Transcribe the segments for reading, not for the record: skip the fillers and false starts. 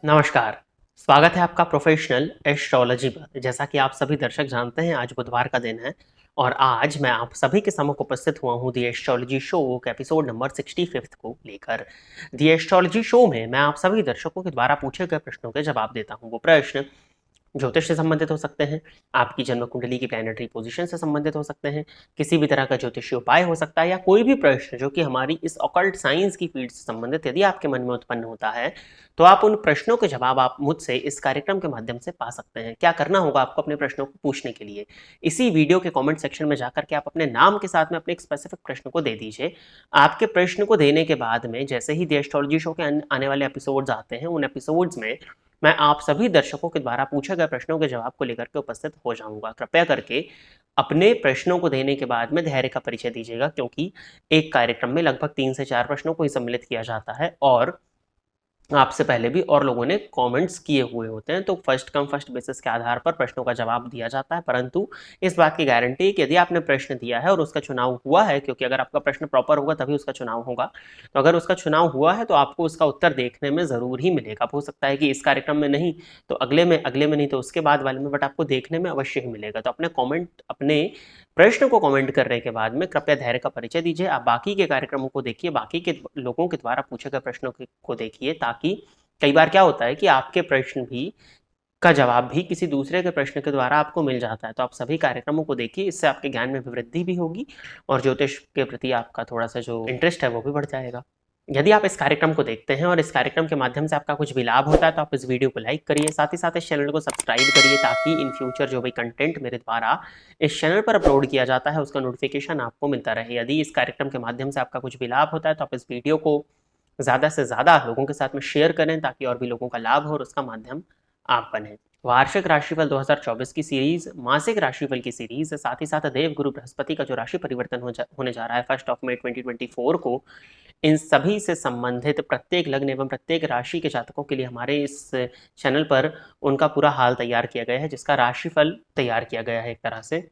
नमस्कार। स्वागत है आपका प्रोफेशनल एस्ट्रोलॉजी पर। जैसा कि आप सभी दर्शक जानते हैं, आज बुधवार का दिन है और आज मैं आप सभी के सम्मुख उपस्थित हुआ हूं दी एस्ट्रोलॉजी शो के एपिसोड नंबर 65 को लेकर। दी एस्ट्रोलॉजी शो में मैं आप सभी दर्शकों के द्वारा पूछे गए प्रश्नों के जवाब देता हूं। वो प्रश्न ज्योतिष से संबंधित हो सकते हैं, आपकी जन्म कुंडली की प्लैनेटरी पोजीशन से संबंधित हो सकते हैं, किसी भी तरह का ज्योतिषीय उपाय हो सकता है, या कोई भी प्रश्न जो कि हमारी इस ऑकल्ट साइंस की फील्ड से संबंधित यदि आपके मन में उत्पन्न होता है, तो आप उन प्रश्नों के जवाब आप मुझसे इस कार्यक्रम के माध्यम से पा सकते हैं। क्या करना होगा आपको अपने प्रश्नों को पूछने के लिए? इसी वीडियो के कमेंट सेक्शन में जाकर के आप अपने नाम के साथ में अपने एक स्पेसिफिक प्रश्न को दे दीजिए। आपके प्रश्न को देने के बाद में जैसे ही द एस्ट्रोलॉजी शो के आने वाले एपिसोड्स आते हैं, उन एपिसोड्स में मैं आप सभी दर्शकों के द्वारा पूछे गए प्रश्नों के जवाब को लेकर के उपस्थित हो जाऊंगा। कृपया करके अपने प्रश्नों को देने के बाद में धैर्य का परिचय दीजिएगा, क्योंकि एक कार्यक्रम में लगभग 3 से 4 प्रश्नों को ही सम्मिलित किया जाता है और आपसे पहले भी और लोगों ने कमेंट्स किए हुए होते हैं, तो फर्स्ट कम फर्स्ट बेसिस के आधार पर प्रश्नों का जवाब दिया जाता है। परंतु इस बात की गारंटी कि यदि आपने प्रश्न दिया है और उसका चुनाव हुआ है, क्योंकि अगर आपका प्रश्न प्रॉपर होगा तभी उसका चुनाव होगा, तो अगर उसका चुनाव हुआ है तो आपको उसका उत्तर देखने में जरूर ही मिलेगा। हो सकता है कि इस कार्यक्रम में नहीं तो अगले में नहीं तो उसके बाद वाले में, बट आपको देखने में अवश्य ही मिलेगा। तो अपने प्रश्न को कमेंट करने के बाद में कृपया धैर्य का परिचय दीजिए। आप बाकी के कार्यक्रमों को देखिए, बाकी के लोगों के द्वारा पूछे गए प्रश्नों को देखिए, ताकि कई बार क्या होता है कि आपके प्रश्न भी का जवाब भी किसी दूसरे के प्रश्न के द्वारा आपको मिल जाता है। तो आप सभी कार्यक्रमों को देखिए, इससे आपके ज्ञान में वृद्धि भी होगी और ज्योतिष के प्रति आपका थोड़ा सा जो इंटरेस्ट है वो भी बढ़ जाएगा। यदि आप इस कार्यक्रम को देखते हैं और इस कार्यक्रम के माध्यम से आपका कुछ भी लाभ होता है, तो आप इस वीडियो को लाइक करिए, साथ ही साथ इस चैनल को सब्सक्राइब करिए, ताकि इन फ्यूचर जो भी कंटेंट मेरे द्वारा इस चैनल पर अपलोड किया जाता है उसका नोटिफिकेशन आपको मिलता रहे। यदि इस कार्यक्रम के माध्यम से आपका कुछ भी लाभ होता है, तो आप इस वीडियो को ज़्यादा से ज़्यादा लोगों के साथ में शेयर करें, ताकि और भी लोगों का लाभ हो और उसका माध्यम आप बने। वार्षिक राशिफल 2024 की सीरीज, मासिक राशिफल की सीरीज, साथ ही साथ देव गुरु बृहस्पति का जो राशि परिवर्तन होने जा रहा है 1 मई 2024 को, इन सभी से संबंधित प्रत्येक लग्न एवं प्रत्येक राशि के जातकों के लिए हमारे इस चैनल पर उनका पूरा हाल तैयार किया गया है, जिसका राशिफल तैयार किया गया है एक तरह से।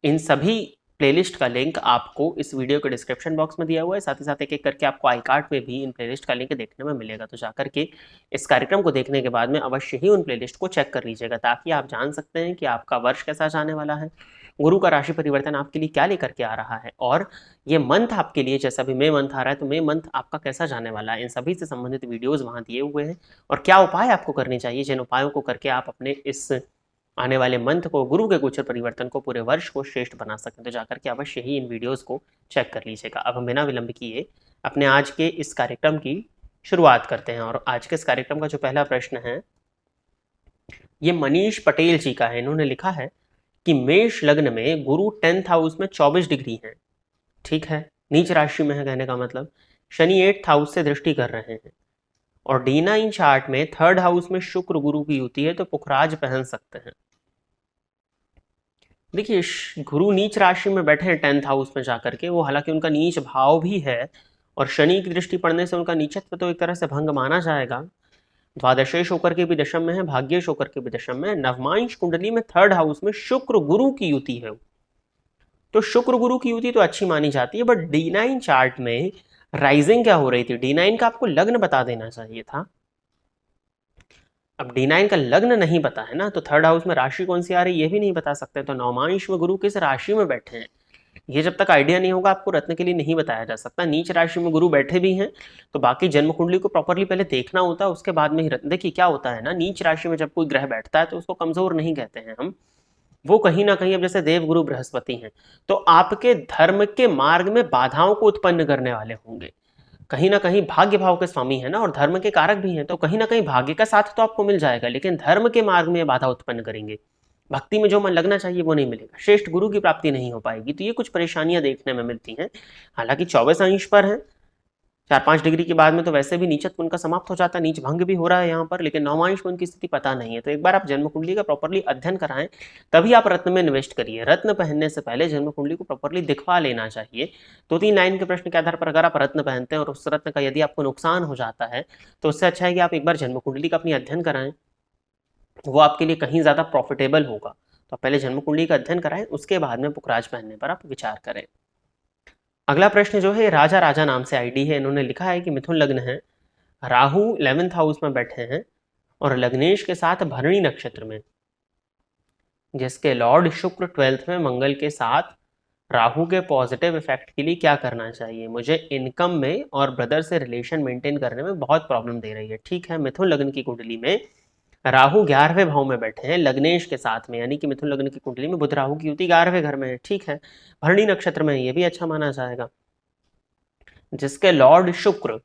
इन सभी प्लेलिस्ट का लिंक आपको इस वीडियो के डिस्क्रिप्शन बॉक्स में दिया हुआ है, साथ ही साथ एक एक करके आपको आई कार्ड में भी इन प्लेलिस्ट का लिंक देखने में मिलेगा। तो जाकर के इस कार्यक्रम को देखने के बाद में अवश्य ही उन प्लेलिस्ट को चेक कर लीजिएगा, ताकि आप जान सकते हैं कि आपका वर्ष कैसा जाने वाला है, गुरु का राशि परिवर्तन आपके लिए क्या लेकर के आ रहा है, और ये मंथ आपके लिए, जैसा भी मे मंथ आ रहा है तो मे मंथ आपका कैसा जाने वाला है। इन सभी से संबंधित वीडियोज वहाँ दिए हुए हैं और क्या उपाय आपको करने चाहिए, जिन उपायों को करके आप अपने इस आने वाले मंथ को, गुरु के गोचर परिवर्तन को, पूरे वर्ष को श्रेष्ठ बना सकते। तो जाकर के अवश्य ही इन वीडियोस को चेक कर लीजिएगा। अब हम बिना विलंब किए अपने आज के इस कार्यक्रम की शुरुआत करते हैं और आज के इस कार्यक्रम का जो पहला प्रश्न है ये मनीष पटेल जी का है। इन्होंने लिखा है कि मेष लग्न में गुरु 10th हाउस में 24 डिग्री है, ठीक है, नीच राशि में है, कहने का मतलब शनि 8th हाउस से दृष्टि कर रहे हैं और D9 चार्ट में 3rd हाउस में शुक्र गुरु की युति है, तो पुखराज पहन सकते हैं। देखिए, गुरु नीच राशि में बैठे हैं 10th हाउस में जाकर के, वो हालांकि उनका नीच भाव भी है और शनि की दृष्टि पड़ने से उनका नीचत्व तो एक तरह से भंग माना जाएगा। द्वादशेश होकर के भी दशम में है, भाग्येश होकर के भी दशम में, नवमांश कुंडली में 3rd हाउस में शुक्र गुरु की युति है, तो शुक्र गुरु की युति तो अच्छी मानी जाती है। बट D9 चार्ट में राइजिंग क्या हो रही थी, D9 का आपको लग्न बता देना चाहिए था। अब D9 का लग्न नहीं पता है ना, तो 3rd हाउस में राशि कौन सी आ रही है ये भी नहीं बता सकते। तो नवमांश में गुरु किस राशि में बैठे हैं ये जब तक आइडिया नहीं होगा आपको रत्न के लिए नहीं बताया जा सकता। नीच राशि में गुरु बैठे भी हैं तो बाकी जन्म कुंडली को प्रॉपरली पहले देखना होता है, उसके बाद में ही रत्न। देखिए क्या होता है ना, नीच राशि में जब कोई ग्रह बैठता है तो उसको कमजोर नहीं कहते हैं हम, वो कहीं ना कहीं, अब जैसे देव गुरु बृहस्पति हैं तो आपके धर्म के मार्ग में बाधाओं को उत्पन्न करने वाले होंगे। कहीं ना कहीं भाग्य भाव के स्वामी है ना और धर्म के कारक भी हैं, तो कहीं ना कहीं भाग्य का साथ तो आपको मिल जाएगा, लेकिन धर्म के मार्ग में बाधा उत्पन्न करेंगे। भक्ति में जो मन लगना चाहिए वो नहीं मिलेगा, श्रेष्ठ गुरु की प्राप्ति नहीं हो पाएगी। तो ये कुछ परेशानियां देखने में मिलती हैं। हालांकि 24 अंश पर है, 4-5 डिग्री के बाद में तो वैसे भी नीचत्व उनका समाप्त हो जाता है, नीच भंग भी हो रहा है यहाँ पर, लेकिन नवमांश में उनकी स्थिति पता नहीं है। तो एक बार आप जन्म कुंडली का प्रॉपरली अध्ययन कराएं, तभी आप रत्न में इन्वेस्ट करिए। रत्न पहनने से पहले जन्म कुंडली को प्रॉपरली दिखवा लेना चाहिए। 2-3 लाइन के प्रश्न के आधार पर अगर आप रत्न पहनते हैं और उस रत्न का यदि आपको नुकसान हो जाता है, तो उससे अच्छा है कि आप एक बार जन्म कुंडली का अपनी अध्ययन कराएं, वो आपके लिए कहीं ज्यादा प्रॉफिटेबल होगा। तो पहले जन्म कुंडली का अध्ययन कराएं, उसके बाद में पुखराज पहनने पर आप विचार करें। अगला प्रश्न जो है राजा नाम से आईडी है, इन्होंने लिखा है कि मिथुन लग्न है, राहु 11th हाउस में बैठे हैं और लग्नेश के साथ भरणी नक्षत्र में, जिसके लॉर्ड शुक्र 12th में मंगल के साथ राहु के पॉजिटिव इफेक्ट के लिए क्या करना चाहिए? मुझे इनकम में और ब्रदर से रिलेशन मेंटेन करने में बहुत प्रॉब्लम दे रही है। ठीक है, मिथुन लग्न की कुंडली में राहु 11वें भाव में बैठे हैं लग्नेश के साथ में, यानी कि मिथुन लग्न की कुंडली में बुध राहु की युति 11वें घर में है। ठीक है, भरणी नक्षत्र में ये भी अच्छा माना जाएगा, जिसके लॉर्ड शुक्र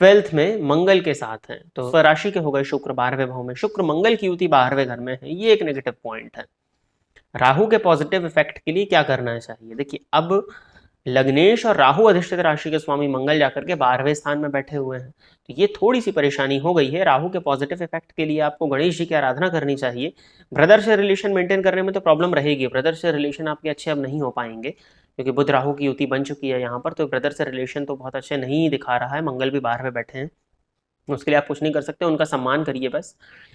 12th में मंगल के साथ है, तो राशि के हो गए शुक्र 12वें भाव में, शुक्र मंगल की युति 12वें घर में है, ये एक नेगेटिव पॉइंट है। राहु के पॉजिटिव इफेक्ट के लिए क्या करना चाहिए? देखिए, अब लग्नेश और राहु अधिष्ठित राशि के स्वामी मंगल जाकर के 12वें स्थान में बैठे हुए हैं, तो ये थोड़ी सी परेशानी हो गई है। राहु के पॉजिटिव इफेक्ट के लिए आपको गणेश जी की आराधना करनी चाहिए। ब्रदर से रिलेशन मेंटेन करने में तो प्रॉब्लम रहेगी, ब्रदर से रिलेशन आपके अच्छे अब नहीं हो पाएंगे, क्योंकि बुध राहु की युति बन चुकी है यहाँ पर, तो ब्रदर से रिलेशन तो बहुत अच्छे नहीं दिखा रहा है। मंगल भी 12वें बैठे हैं, उसके लिए आप कुछ नहीं कर सकते, उनका सम्मान करिए बस,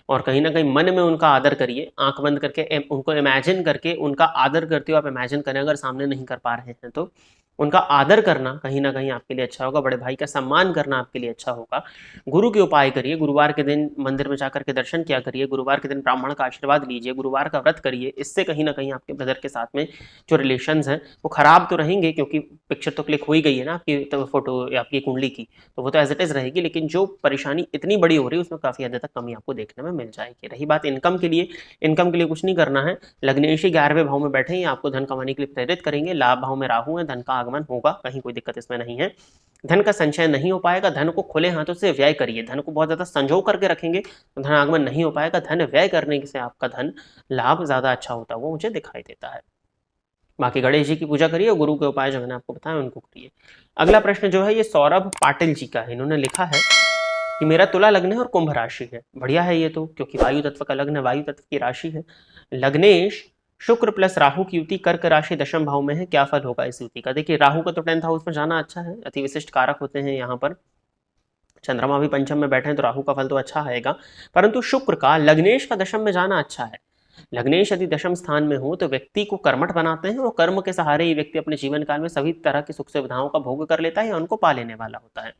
और कहीं ना कहीं मन में उनका आदर करिए, आंख बंद करके उनको इमेजिन करके उनका आदर करते हो आप। इमेजिन करें, अगर सामने नहीं कर पा रहे हैं तो उनका आदर करना कहीं ना कहीं आपके लिए अच्छा होगा, बड़े भाई का सम्मान करना आपके लिए अच्छा होगा। गुरु के उपाय करिए, गुरुवार के दिन मंदिर में जाकर के दर्शन किया करिए, गुरुवार के दिन ब्राह्मण का आशीर्वाद लीजिए, गुरुवार का व्रत करिए। इससे कहीं ना कहीं आपके ब्रदर के साथ में जो रिलेशंस हैं वो खराब तो रहेंगे, क्योंकि पिक्चर तो क्लिक हो ही गई है ना आपकी, तो फोटो आपकी कुंडली की, तो वो तो एज इट इज रहेगी, लेकिन जो परेशानी इतनी बड़ी हो रही है उसमें काफी हद तक कमी आपको देखने में मिल जाएगी। रही बात इनकम के लिए, इनकम के लिए कुछ नहीं करना है। लग्नेश 11वें भाव में बैठे हैं, आपको धन कमाने के लिए प्रेरित करेंगे। लाभ भाव में राहु है, धन का आगमन होगा, कहीं कोई दिक्कत इसमें नहीं है। धन का संचय नहीं हो पाएगा, धन को खुले हाथों से व्यय करिए। धन को बहुत ज्यादा संजो करके रखेंगे तो धन आगमन नहीं हो पाएगा। धन व्यय करने से आपका धन लाभ ज्यादा अच्छा होता है, वो मुझे दिखाई देता है। बाकी गणेश जी की पूजा करिए और गुरु के उपाय जो मैंने आपको बताया उनको करिए। अगला प्रश्न जो है ये सौरभ पाटिल जी का है। इन्होंने लिखा है कि मेरा तुला लग्न है और कुंभ राशि है। बढ़िया है ये तो, क्योंकि वायु तत्व का लग्न है, वायु तत्व की राशि है। लग्नेश शुक्र प्लस राहु की युति कर्क राशि दशम भाव में है, क्या फल होगा इस युति का? देखिए, राहु का तो 10th हाउस में जाना अच्छा है, अति विशिष्ट कारक होते हैं यहाँ पर। चंद्रमा भी पंचम में बैठे हैं तो राहु का फल तो अच्छा आएगा, परंतु शुक्र का लग्नेश का दशम में जाना अच्छा है। लग्नेश यदि दशम स्थान में हो तो व्यक्ति को कर्मठ बनाते हैं, और कर्म के सहारे ही व्यक्ति अपने जीवन काल में सभी तरह की सुख सुविधाओं का भोग कर लेता है या उनको पा लेने वाला होता है,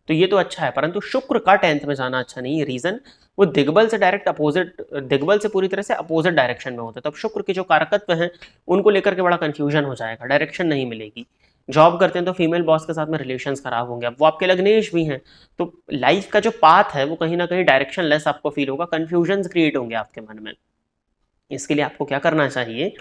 तो ये तो अच्छा है। परंतु शुक्र का 10th में जाना अच्छा नहीं है। रीजन, वो दिग्बल से डायरेक्ट अपोजिट, दिग्बल से पूरी तरह से अपोजिट डायरेक्शन में होता है, तब शुक्र के जो कारकत्व हैं उनको लेकर के बड़ा कंफ्यूजन हो जाएगा, डायरेक्शन नहीं मिलेगी। जॉब करते हैं तो फीमेल बॉस के साथ में रिलेशंस खराब होंगे, अब वो आपके लग्नेश भी हैं, तो लाइफ का जो पाथ है वो कहीं ना कहीं डायरेक्शन लेस आपको फील होगा, कंफ्यूजन क्रिएट होंगे आपके मन में। इसके लिए आपको क्या करना चाहिए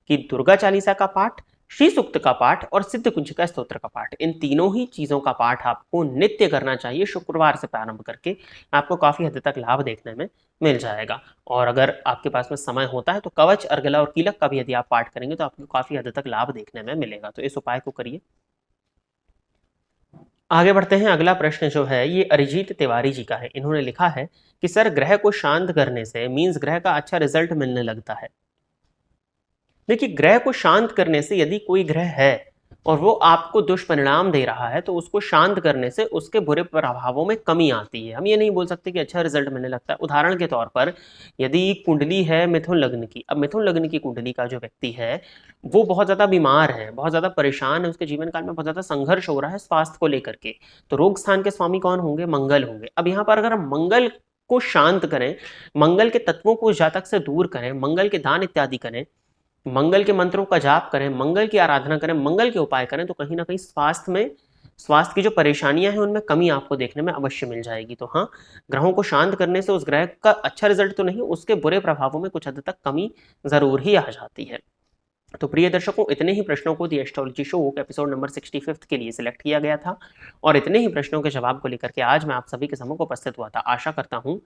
कि दुर्गा चालीसा का पाठ, श्री सूक्त का पाठ और सिद्ध कुंजिका स्तोत्र का पाठ, इन तीनों ही चीजों का पाठ आपको नित्य करना चाहिए। शुक्रवार से प्रारंभ करके आपको काफी हद तक लाभ देखने में मिल जाएगा। और अगर आपके पास में समय होता है तो कवच, अर्गला और कीलक का भी यदि आप पाठ करेंगे तो आपको काफी हद तक लाभ देखने में मिलेगा, तो इस उपाय को करिए। आगे बढ़ते हैं। अगला प्रश्न जो है ये अरिजीत तिवारी जी का है। इन्होंने लिखा है कि सर, ग्रह को शांत करने से मीन्स ग्रह का अच्छा रिजल्ट मिलने लगता है। देखिए, ग्रह को शांत करने से यदि कोई ग्रह है और वो आपको दुष्परिणाम दे रहा है तो उसको शांत करने से उसके बुरे प्रभावों में कमी आती है। हम ये नहीं बोल सकते कि अच्छा रिजल्ट मिलने लगता है। उदाहरण के तौर पर यदि कुंडली है मिथुन लग्न की, अब मिथुन लग्न की कुंडली का जो व्यक्ति है वो बहुत ज्यादा बीमार है, बहुत ज्यादा परेशान है, उसके जीवन काल में बहुत ज्यादा संघर्ष हो रहा है स्वास्थ्य को लेकर के, तो रोग स्थान के स्वामी कौन होंगे? मंगल होंगे। अब यहाँ पर अगर हम मंगल को शांत करें, मंगल के तत्वों को जातक से दूर करें, मंगल के दान इत्यादि करें, मंगल के मंत्रों का जाप करें, मंगल की आराधना करें, मंगल के उपाय करें, तो कहीं ना कहीं स्वास्थ्य की जो परेशानियां हैं उनमें कमी आपको देखने में अवश्य मिल जाएगी। तो हाँ, ग्रहों को शांत करने से उस ग्रह का अच्छा रिजल्ट तो नहीं, उसके बुरे प्रभावों में कुछ हद तक कमी जरूर ही आ जाती है। तो प्रिय दर्शकों, इतने ही प्रश्नों को दी एस्ट्रोलॉजी शो एपिसोड नंबर 65 के लिए सिलेक्ट किया गया था, और इतने ही प्रश्नों के जवाब को लेकर के आज मैं आप सभी के सम्मुख उपस्थित हुआ था। आशा करता हूं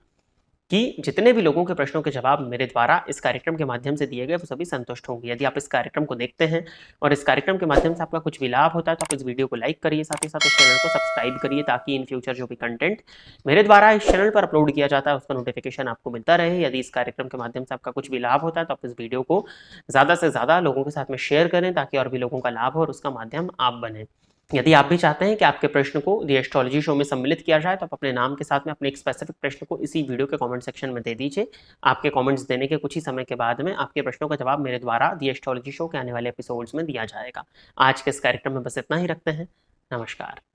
कि जितने भी लोगों के प्रश्नों के जवाब मेरे द्वारा इस कार्यक्रम के माध्यम से दिए गए वो सभी संतुष्ट होंगे। यदि आप इस कार्यक्रम को देखते हैं और इस कार्यक्रम के माध्यम से आपका कुछ भी लाभ होता है तो आप इस वीडियो को लाइक करिए, साथ ही साथ इस चैनल को सब्सक्राइब करिए, ताकि इन फ्यूचर जो भी कंटेंट मेरे द्वारा इस चैनल पर अपलोड किया जाता है उसका नोटिफिकेशन आपको मिलता रहे। यदि इस कार्यक्रम के माध्यम से आपका कुछ भी लाभ होता है तो आप इस वीडियो को ज़्यादा से ज़्यादा लोगों के साथ में शेयर करें, ताकि और भी लोगों का लाभ हो और उसका माध्यम आप बने। यदि आप भी चाहते हैं कि आपके प्रश्न को दी एस्ट्रोलॉजी शो में सम्मिलित किया जाए तो आप अपने नाम के साथ में अपने एक स्पेसिफिक प्रश्न को इसी वीडियो के कमेंट सेक्शन में दे दीजिए। आपके कमेंट्स देने के कुछ ही समय के बाद में आपके प्रश्नों का जवाब मेरे द्वारा दी एस्ट्रोलॉजी शो के आने वाले एपिसोड्स में दिया जाएगा। आज के इस कार्यक्रम में बस इतना ही रखते हैं। नमस्कार।